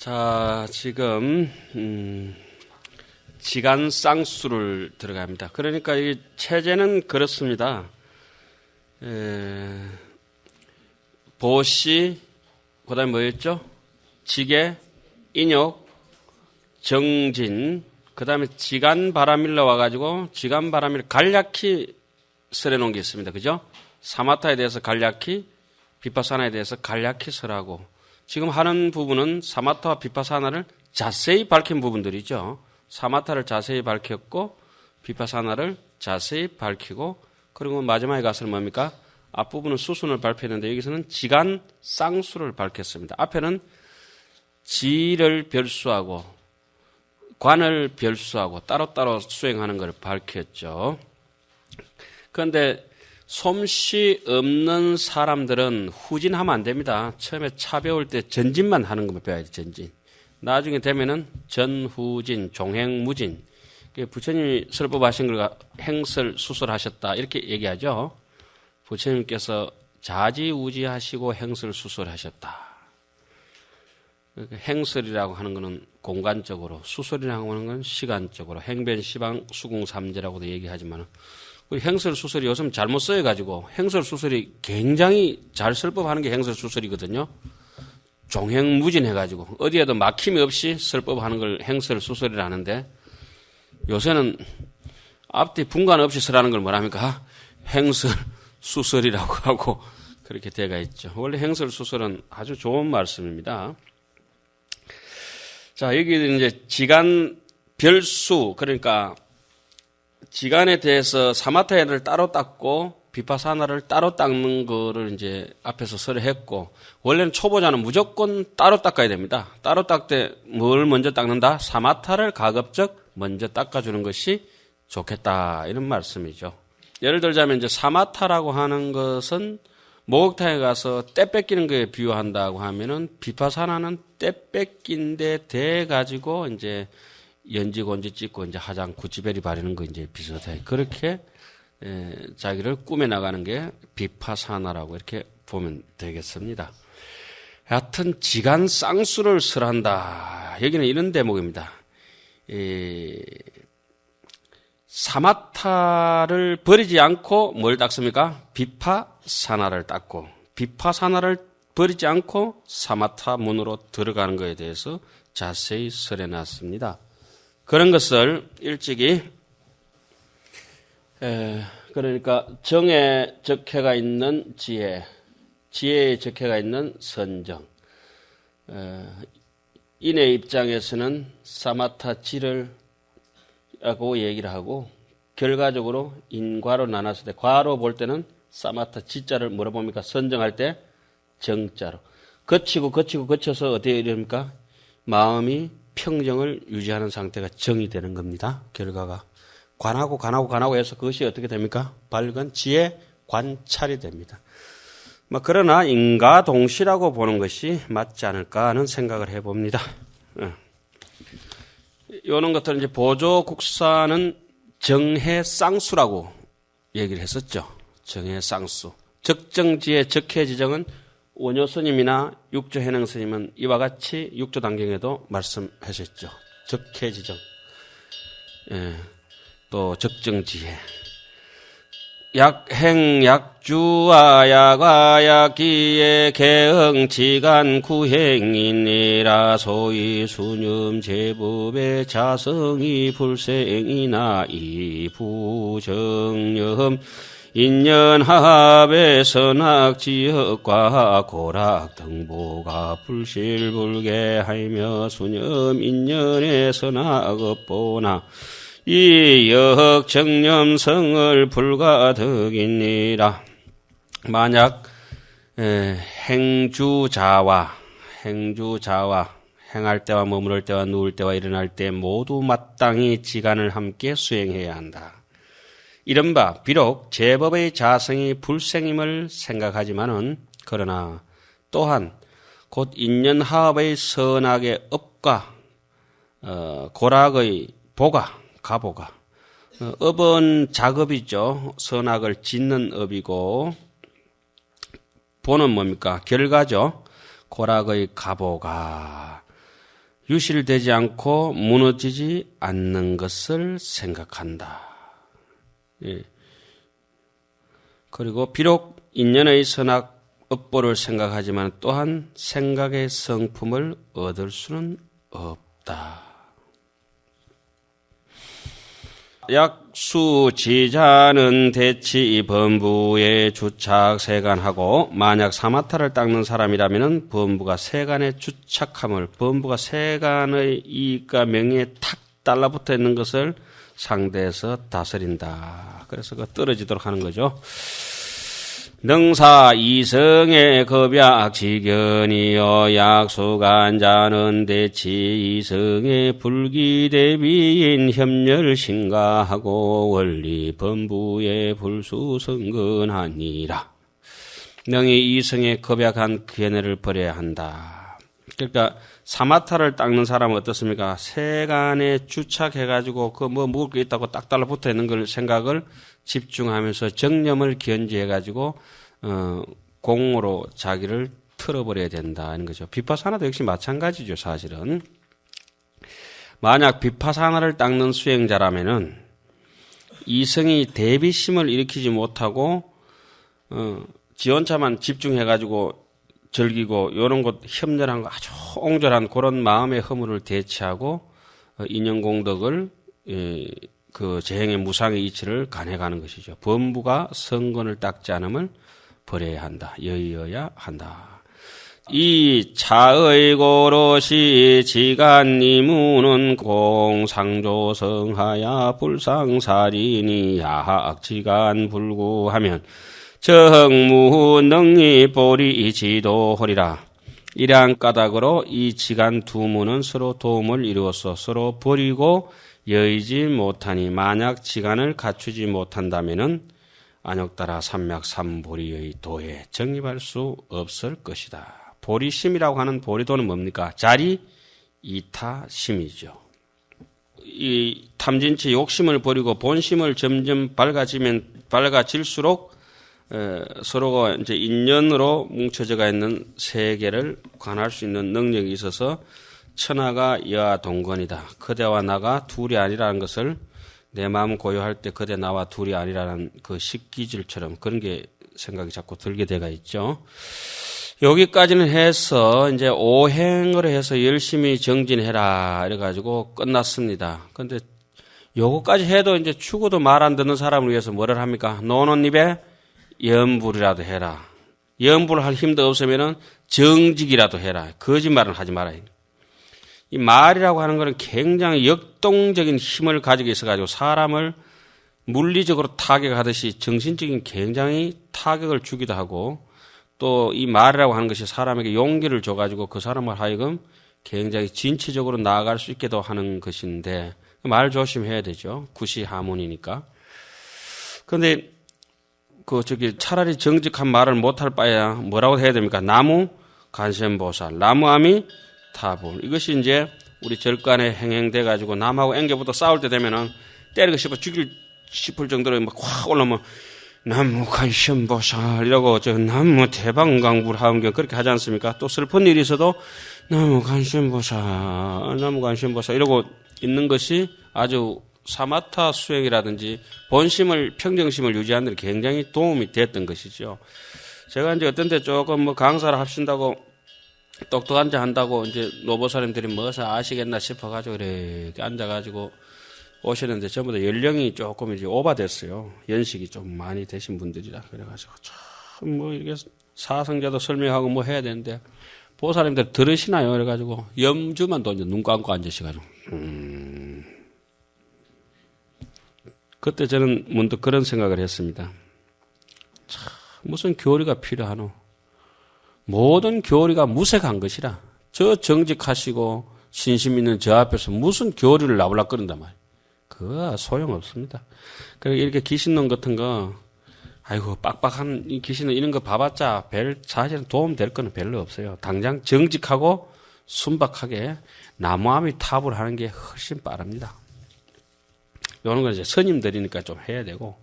자, 지금 지간 쌍수를 들어갑니다. 그러니까 이 체제는 그렇습니다. 보시, 그다음에 뭐였죠? 지계, 인욕, 정진, 그다음에 지간 바라밀러 와가지고 지간 바라밀러 간략히 설해놓은 게 있습니다. 그죠? 사마타에 대해서 간략히, 비파사나에 대해서 간략히 설하고, 지금 하는 부분은 사마타와 비파사나를 자세히 밝힌 부분들이죠. 사마타를 자세히 밝혔고 비파사나를 자세히 밝히고, 그리고 마지막에 가서는 뭡니까? 앞부분은 수순을 발표했는데 여기서는 지간 쌍수를 밝혔습니다. 앞에는 지를 별수하고 관을 별수하고 따로따로 수행하는 걸 밝혔죠. 그런데 솜씨 없는 사람들은 후진하면 안 됩니다. 처음에 차 배울 때 전진만 하는 것만 배워야 돼, 전진. 나중에 되면은 전후진, 종행무진. 부처님이 설법하신 걸 행설, 수설하셨다. 이렇게 얘기하죠. 부처님께서 자지우지하시고 행설, 수설하셨다. 행설이라고 하는 것은 공간적으로, 수설이라고 하는 건 시간적으로, 행변, 시방, 수궁, 삼재라고도 얘기하지만, 행설 수설이 요즘 잘못 써여가지고 행설 수설이 굉장히 잘 설법하는 게 행설 수설이거든요. 종행무진해가지고 어디에도 막힘이 없이 설법하는 걸 행설 수설이라 하는데, 요새는 앞뒤 분간 없이 설하는 걸 뭐랍니까? 행설 수설이라고 하고 그렇게 돼가 있죠. 원래 행설 수설은 아주 좋은 말씀입니다. 자, 여기 이제 지간 별수, 그러니까 지간에 대해서 사마타야를 따로 닦고 비파사나를 따로 닦는 거를 이제 앞에서 설했고, 원래는 초보자는 무조건 따로 닦아야 됩니다. 따로 닦을 때 뭘 먼저 닦는다? 사마타를 가급적 먼저 닦아주는 것이 좋겠다, 이런 말씀이죠. 예를 들자면 이제 사마타라고 하는 것은 목욕탕에 가서 때 뺏기는 거에 비유한다고 하면은, 비파사나는 때 뺏긴 데 대 가지고 이제 연지곤지 찍고 이제 화장 구찌베리 바르는 거 이제 비슷해. 그렇게 자기를 꾸며 나가는 게 비파사나라고 이렇게 보면 되겠습니다. 하여튼 지간 쌍수를 설한다. 여기는 이런 대목입니다. 사마타를 버리지 않고 뭘 닦습니까? 비파사나를 닦고, 비파사나를 버리지 않고 사마타 문으로 들어가는 것에 대해서 자세히 설해놨습니다. 그런 것을 일찍이, 그러니까 정에 적해가 있는 지혜, 지혜에 적해가 있는 선정, 인의 입장에서는 사마타 지를 라고 얘기를 하고, 결과적으로 인과로 나눴을 때, 과로 볼 때는 사마타 지자를 뭐라 봅니까? 선정할 때 정자로. 거쳐서 어떻게 이럽니까? 마음이 평정을 유지하는 상태가 정이 되는 겁니다. 결과가. 관하고 해서 그것이 어떻게 됩니까? 밝은 지혜 관찰이 됩니다. 그러나 인가동시라고 보는 것이 맞지 않을까 하는 생각을 해봅니다. 이런 것들은 이제 보조국사는 정해쌍수라고 얘기를 했었죠. 정해쌍수. 적정지의 적해지정은 원효스님이나 육조해능스님은 이와 같이 육조단경에도 말씀하셨죠. 적해지정. 또 적정지혜. 약행, 약주와 약화, 약기의 개흥, 지간, 구행이니라. 소위 수념, 제법의 자성이 불생이나 이부정념, 인연합의 선악지역과 고락 등보가 불실불개하며 수념 인연의 선악업보나 이 역정념성을 불가득이니라. 만약 행주자와 행할 때와 머무를 때와 누울 때와 일어날 때 모두 마땅히 지간을 함께 수행해야 한다. 이른바 비록 제법의 자성이 불생임을 생각하지만은, 그러나 또한 곧 인연하업의 선악의 업과 고락의 가보가 업은 작업이죠. 선악을 짓는 업이고, 보는 뭡니까? 결과죠. 고락의 가보가 유실되지 않고 무너지지 않는 것을 생각한다. 예. 그리고 비록 인연의 선악 업보를 생각하지만 또한 생각의 성품을 얻을 수는 없다. 약수지자는 대치 범부의 주착 세간하고 만약 사마타를 닦는 사람이라면 범부가 세간에 주착함을 범부가 세간의 이익과 명예에 탁 달라붙어 있는 것을 상대해서 다스린다. 그래서 그 떨어지도록 하는 거죠. 능사 이성의 겁약 지견이여 약수간자는 대치 이성의 불기대비인 협렬 신가하고 원리 범부의 불수성근하니라. 능히 이성의 겁약한 견해를 버려야 한다. 그러니까 사마타를 닦는 사람은 어떻습니까? 세간에 주착해가지고 그 뭐 먹을 게 있다고 딱 달라붙어 있는 걸 생각을 집중하면서 정념을 견지해가지고 공으로 자기를 틀어버려야 된다는 거죠. 비파사나도 역시 마찬가지죠. 사실은 만약 비파사나를 닦는 수행자라면은 이성이 대비심을 일으키지 못하고 지원차만 집중해가지고 즐기고 이런 것 협렬한 거 아주 옹졸한 그런 마음의 허물을 대체하고 인연공덕을 그 재행의 무상의 이치를 간해가는 것이죠. 범부가 성건을 닦지 않음을 버려야 한다. 여의어야 한다. 이 차의 고로시 지간니무는 공상조성하야 불상살이니 야학지간 불구하면 정무 능히 보리 지도하리라. 이러한 까닭으로 이 지간 두 무는 서로 도움을 이루어서 서로 버리고 여의지 못하니 만약 지간을 갖추지 못한다면은 안욕따라 삼맥 삼보리의 도에 정립할 수 없을 것이다. 보리심이라고 하는 보리도는 뭡니까? 자리 이타심이죠. 이 탐진치 욕심을 버리고 본심을 점점 밝아질수록 서로가 이제 인연으로 뭉쳐져가 있는 세계를 관할 수 있는 능력이 있어서 천하가 여하 동건이다. 그대와 나가 둘이 아니라는 것을 내 마음 고요할 때 그대 나와 둘이 아니라는 그 식기질처럼 그런 게 생각이 자꾸 들게 돼가 있죠. 여기까지는 해서 이제 오행을 해서 열심히 정진해라 이래가지고 끝났습니다. 근데 요거까지 해도 이제 죽어도 말 안 듣는 사람을 위해서 뭐를 합니까? 노는 입에 염불이라도 해라. 염불을 할 힘도 없으면은 정직이라도 해라. 거짓말은 하지 마라. 이 말이라고 하는 것은 굉장히 역동적인 힘을 가지고 있어가지고 사람을 물리적으로 타격하듯이 정신적인 굉장히 타격을 주기도 하고 또 이 말이라고 하는 것이 사람에게 용기를 줘가지고 그 사람을 하여금 굉장히 진취적으로 나아갈 수 있게도 하는 것인데 말 조심해야 되죠. 구시하문이니까. 그런데 차라리 정직한 말을 못할 바에야 뭐라고 해야 됩니까? 나무 간센보살, 나무아미 타불. 이것이 이제 우리 절간에 행행돼 가지고 남하고 앵겨부터 싸울 때 되면은 때리고 싶어 죽일 싶을 정도로 막 확 올라오면 나무 간센보살이라고 저 나무 대방강불 하음경 그렇게 하지 않습니까? 또 슬픈 일이 있어도 나무 간센보살 이러고 있는 것이 아주 사마타 수행이라든지 본심을 평정심을 유지하는 데 굉장히 도움이 됐던 것이죠. 제가 이제 어떤 때 조금 뭐 강사를 하신다고 똑똑한 자 한다고 이제 노보사님들이 뭐서 아시겠나 싶어가지고 이렇게 앉아가지고 오시는데 전부 다 연령이 조금 이제 오바됐어요. 연식이 좀 많이 되신 분들이라 그래가지고 참 뭐 이렇게 사성자도 설명하고 뭐 해야 되는데 보살님들 들으시나요? 그래가지고 염주만 또 이제 눈 감고 앉으셔가지고 그때 저는 문득 그런 생각을 했습니다. 참 무슨 교리가 필요하노? 모든 교리가 무색한 것이라. 저 정직하시고 신심 있는 저 앞에서 무슨 교리를 나불락거린단 말이에요. 그거 소용없습니다. 그리고 이렇게 귀신론 같은 거 아이고 빡빡한 이 귀신론 이런 거 봐봤자 사실은 도움 될 거는 별로 없어요. 당장 정직하고 순박하게 나무아미 탑을 하는 게 훨씬 빠릅니다. 이런 건 이제 스님들이니까 좀 해야 되고,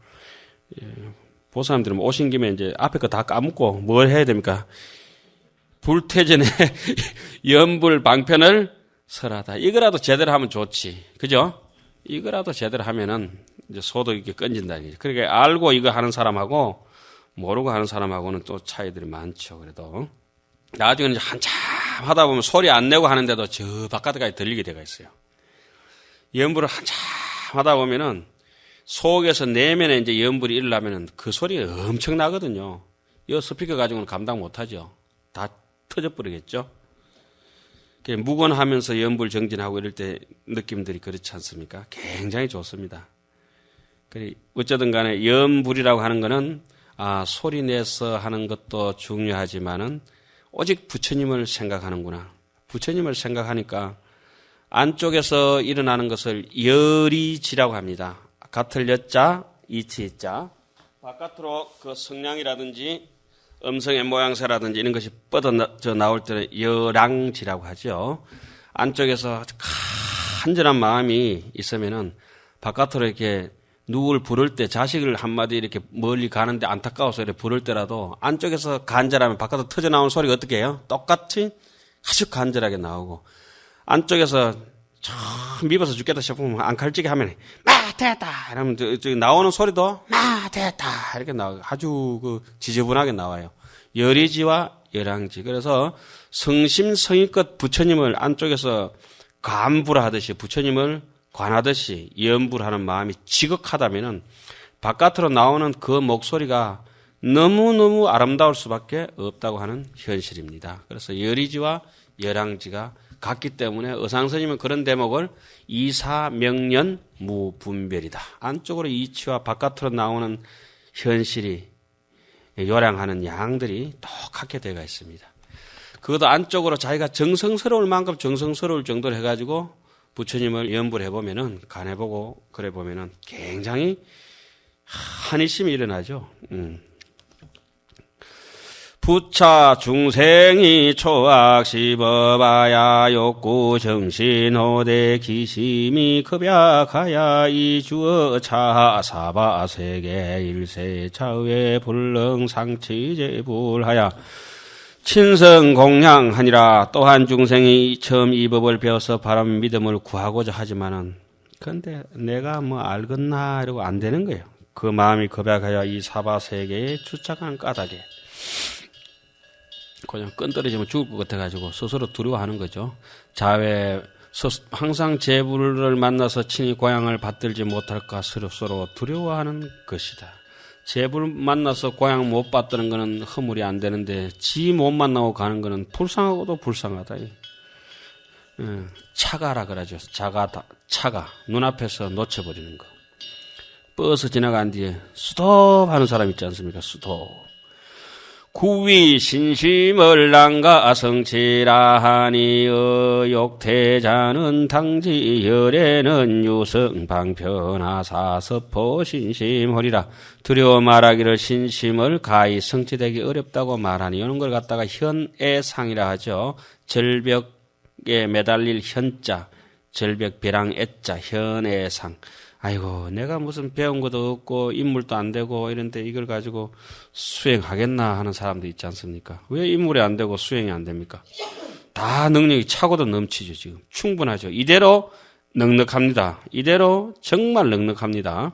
보사님들은 오신 김에 이제 앞에 거 다 까먹고 뭘 해야 됩니까? 불퇴전에 연불 방편을 설하다. 이거라도 제대로 하면 좋지. 그죠? 이거라도 제대로 하면은 이제 소도 이렇게 건진다. 그러니까 알고 이거 하는 사람하고 모르고 하는 사람하고는 또 차이들이 많죠. 그래도 나중에는 이제 한참 하다 보면 소리 안 내고 하는데도 저 바깥까지 들리게 되가 있어요. 염불을 한참 하다 보면은 속에서 내면에 이제 염불이 일어나면은 그 소리가 엄청 나거든요. 이 스피커 가지고는 감당 못 하죠. 다 터져버리겠죠. 묵언하면서 염불 정진하고 이럴 때 느낌들이 그렇지 않습니까? 굉장히 좋습니다. 어쨌든 간에 염불이라고 하는 거는 소리 내서 하는 것도 중요하지만은 오직 부처님을 생각하는구나. 부처님을 생각하니까 안쪽에서 일어나는 것을 열이지라고 합니다. 같을 여자, 이치자. 바깥으로 그 성량이라든지 음성의 모양새라든지 이런 것이 뻗어 나올 때는 열랑지라고 하죠. 안쪽에서 간절한 마음이 있으면은 바깥으로 이렇게 누굴 부를 때 자식을 한마디 이렇게 멀리 가는데 안타까워서 이렇게 부를 때라도 안쪽에서 간절하면 바깥으로 터져 나오는 소리가 어떻게 해요? 똑같이 아주 간절하게 나오고 안쪽에서 참 미워서 죽겠다 싶으면 안칼찌게 하면 됐다 이러면 저기 나오는 소리도 됐다 이렇게 나와요. 아주 그 지저분하게 나와요. 열이지와 열랑지. 그래서 성심성의껏 부처님을 안쪽에서 간불하듯이 부처님을 관하듯이 염불하는 마음이 지극하다면은 바깥으로 나오는 그 목소리가 너무너무 아름다울 수밖에 없다고 하는 현실입니다. 그래서 열이지와 열랑지가 같기 때문에 의상스님은 그런 대목을 이사명년 무분별이다. 안쪽으로 이치와 바깥으로 나오는 현실이 요량하는 양들이 똑같게 되어 있습니다. 그것도 안쪽으로 자기가 정성스러울 만큼 정성스러울 정도로 해가지고 부처님을 염불해보면은, 간해보고 그래보면은 굉장히 한의심이 일어나죠. 부차 중생이 초악시법하야 욕구 정신호대 기심이 급약하야 이주어 차사바세계 일세 차의 불능 상치제불하야 친성공양하니라. 또한 중생이 처음 이 법을 배워서 바람 믿음을 구하고자 하지만은 근데 내가 뭐 알겠나 이러고 안 되는 거예요. 그 마음이 급약하여 이 사바세계에 주착하는 까닭에 그냥 끈 떨어지면 죽을 것 같아가지고 스스로 두려워하는 거죠. 항상 제불을 만나서 친히 고향을 받들지 못할까 스스로 두려워하는 것이다. 제불 만나서 고향 못 받드는 거는 허물이 안 되는데 지 못 만나고 가는 거는 불쌍하고도 불쌍하다. 차가라 그러죠. 차가 눈앞에서 놓쳐버리는 거. 버스 지나간 뒤에 스톱 하는 사람 있지 않습니까? 스톱. 구위 신심을 난가 성치라 하니 의욕태자는 당지 열에는 유성 방편하사 서포 신심허리라. 두려워 말하기를 신심을 가히 성취되기 어렵다고 말하니 이런 걸 갖다가 현애상이라 하죠. 절벽에 매달릴 현자, 절벽 벼랑 애자, 현애상. 아이고 내가 무슨 배운 것도 없고 인물도 안 되고 이런데 이걸 가지고 수행하겠나 하는 사람도 있지 않습니까? 왜 인물이 안 되고 수행이 안 됩니까? 다 능력이 차고도 넘치죠. 지금 충분하죠. 이대로 넉넉합니다. 이대로 정말 넉넉합니다.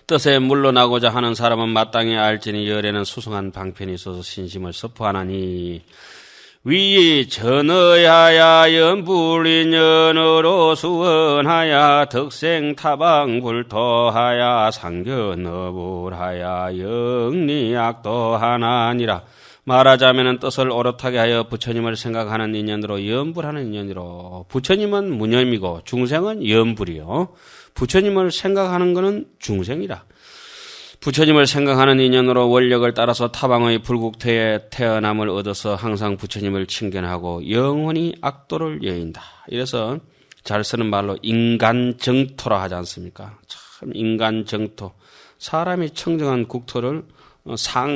뜻에 물러나고자 하는 사람은 마땅히 알지니 열에는 수승한 방편이 있어서 신심을 서포하나니 위 전의하야 연불인연으로 수원하야 덕생타방불토하야 상견어불하야 영리악도하나니라. 말하자면 뜻을 오롯하게 하여 부처님을 생각하는 인연으로 연불하는 인연으로. 부처님은 무념이고 중생은 연불이요. 부처님을 생각하는 것은 중생이라. 부처님을 생각하는 인연으로 원력을 따라서 타방의 불국태에 태어남을 얻어서 항상 부처님을 칭견하고 영원히 악도를 여인다. 이래서 잘 쓰는 말로 인간정토라 하지 않습니까? 참 인간정토. 사람이 청정한 국토를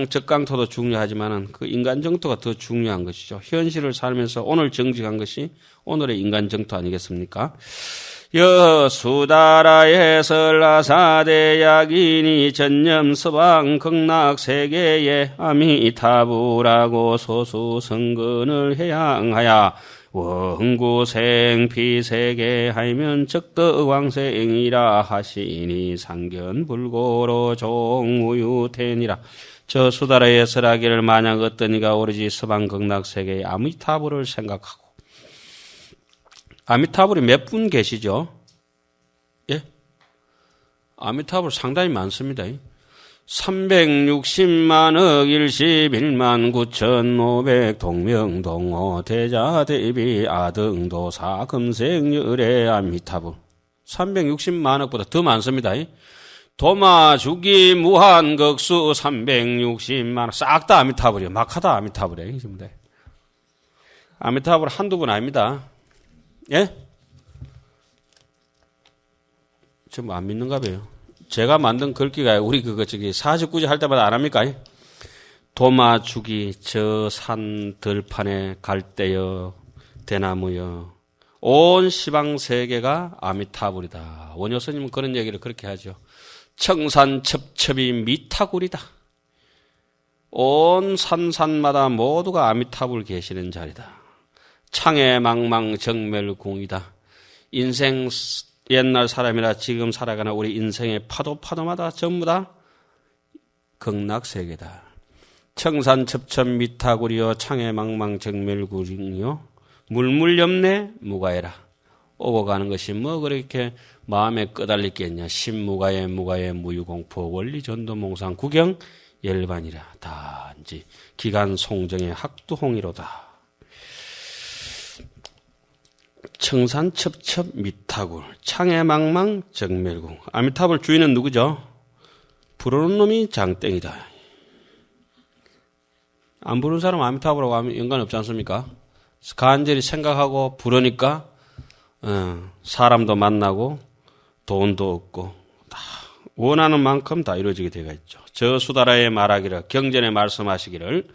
적강토도 중요하지만 그 인간정토가 더 중요한 것이죠. 현실을 살면서 오늘 정직한 것이 오늘의 인간정토 아니겠습니까? 여수다라의 설라사대약이니 전념서방 극락세계에 아미타부라고 소수성근을 해양하야 원구생피세계 하면 적덕왕생이라 하시니 상견불고로 종우유텐이라. 저 수다라의 설하기를 만약 어떤 이가 오로지 서방극락세계의 아미타불을 생각하고. 아미타불이 몇 분 계시죠? 예? 아미타불 상당히 많습니다. 360만억 11만 9,500 동명동호 대자대비 아등도사 금생열의 아미타불 360만억보다 더 많습니다. 도마주기 무한극수 360만억 싹 다 아미타불이에요. 막하다 아미타불이에요. 아미타불 한두 분 아닙니다. 예? 좀 안 믿는가 봐요. 제가 만든 글귀가 우리 저기 49제 할 때마다 안 합니까? 도마주기 저 산 들판에 갈대여 대나무여 온 시방 세계가 아미타불이다. 원효 스님은 그런 얘기를 그렇게 하죠. 청산 첩첩이 미타굴이다. 온 산산마다 모두가 아미타불 계시는 자리다. 창해망망 정멸궁이다. 인생 옛날 사람이라 지금 살아가는 우리 인생의 파도마다 전부 다 극락세계다. 청산첩첩 미타구리여 창해망망 정멸구리여 물물염내 무가해라. 오고 가는 것이 뭐 그렇게 마음에 끄달리겠냐. 신무가해 무가해 무유공포 원리전도몽상 구경 열반이라. 단지 기간송정의 학두홍이로다. 청산첩첩 미타굴 창해망망 정멸궁. 아미타불 주인은 누구죠? 부르는 놈이 장땡이다. 안 부르는 사람 아미타불하고 하면 연관없지 않습니까? 간절히 생각하고 부르니까 사람도 만나고 돈도 얻고 다 원하는 만큼 다 이루어지게 되어 있죠. 저 수다라의 말하기를 경전에 말씀하시기를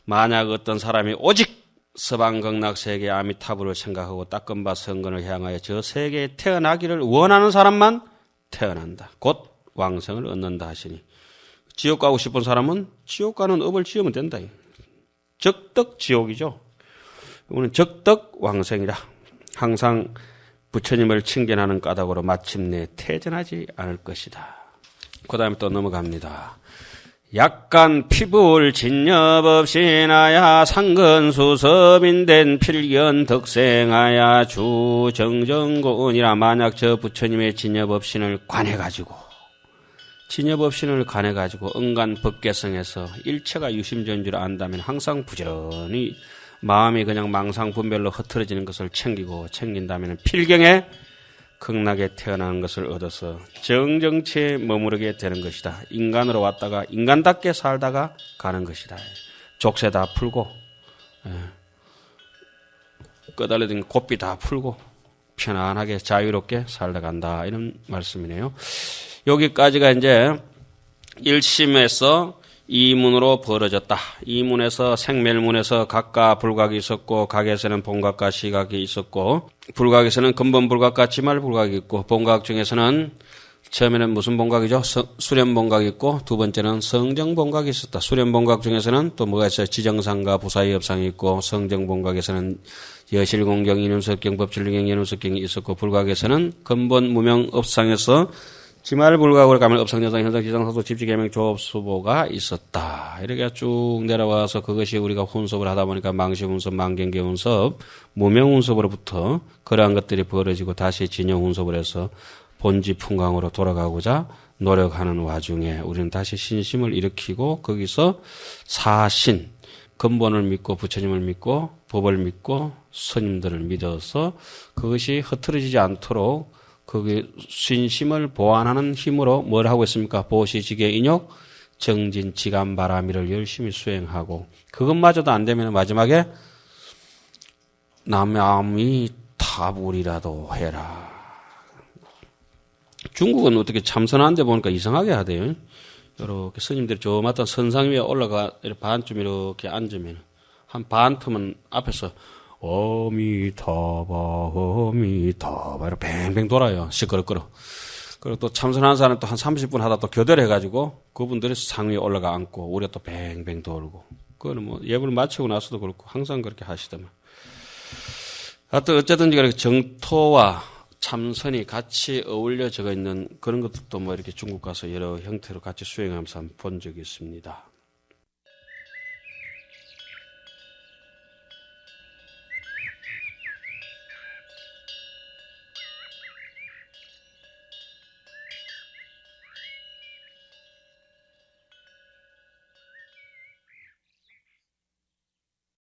만약 어떤 사람이 오직 서방극락세계 아미타불을 생각하고 닦은바 성근을 향하여 저 세계에 태어나기를 원하는 사람만 태어난다. 곧 왕성을 얻는다 하시니 지옥 가고 싶은 사람은 지옥 가는 업을 지으면 된다. 적덕 지옥이죠. 이거는 적덕 왕생이라. 항상 부처님을 칭견하는 까닭으로 마침내 퇴전하지 않을 것이다. 그 다음에 또 넘어갑니다. 약간 피불 진nhập 없이 나야 상근수섭인된 필견 덕생하야 주정정고은이라. 만약 저 부처님의 진nhập 없이를 관해가지고 응간 법계성에서 일체가 유심전인 줄 안다면 항상 부지런히 마음이 그냥 망상분별로 흐트러지는 것을 챙긴다면 필경에 극락에 태어나는 것을 얻어서 정정체에 머무르게 되는 것이다. 인간으로 왔다가 인간답게 살다가 가는 것이다. 족쇄 다 풀고 끄달려진 고삐 다 풀고 편안하게 자유롭게 살다 간다. 이런 말씀이네요. 여기까지가 이제 1심에서 이문으로 벌어졌다. 이문에서 생멸문에서 각과 불각이 있었고 각에서는 본각과 시각이 있었고 불각에서는 근본불각과 지말불각이 있고 본각 중에서는 처음에는 무슨 본각이죠? 수렴본각이 있고 두 번째는 성정본각이 있었다. 수렴본각 중에서는 또 뭐가 있어요? 지정상과 부사의업상이 있고 성정본각에서는 여실공경, 인윤석경, 법진리경, 연운석경이 있었고 불각에서는 근본 무명업상에서 지말불각으로 가면 업상여상, 현상, 지상사도, 집지개명, 조업수보가 있었다. 이렇게 쭉 내려와서 그것이 우리가 혼섭을 하다 보니까 망시훈섭, 망경계훈섭, 무명훈섭으로부터 그러한 것들이 벌어지고 다시 진영훈섭을 해서 본지풍강으로 돌아가고자 노력하는 와중에 우리는 다시 신심을 일으키고 거기서 사신, 근본을 믿고 부처님을 믿고 법을 믿고 스님들을 믿어서 그것이 흐트러지지 않도록 거기 신심을 보완하는 힘으로 뭘 하고 있습니까? 보시지계 인욕, 정진, 지감, 바라미를 열심히 수행하고 그것마저도 안 되면 마지막에 남이 타불이라도 해라. 중국은 어떻게 참선하는데 보니까 이상하게 하대요. 이렇게 스님들이 조마다 선상 위에 올라가 반쯤 이렇게 앉으면 한 반 틈은 앞에서 어미타바 이렇게 뱅뱅 돌아요. 시끄럽거려. 그리고 또 참선하는 사람은 또 한 30분 하다 또 교대를 해가지고 그분들이 상 위에 올라가 앉고 우리가 또 뱅뱅 돌고. 그거는 뭐 예불 마치고 나서도 그렇고 항상 그렇게 하시더만. 하여튼 어쨌든지 간에 정토와 참선이 같이 어울려 적어 있는 그런 것들도 뭐 이렇게 중국 가서 여러 형태로 같이 수행하면서 한번 본 적이 있습니다.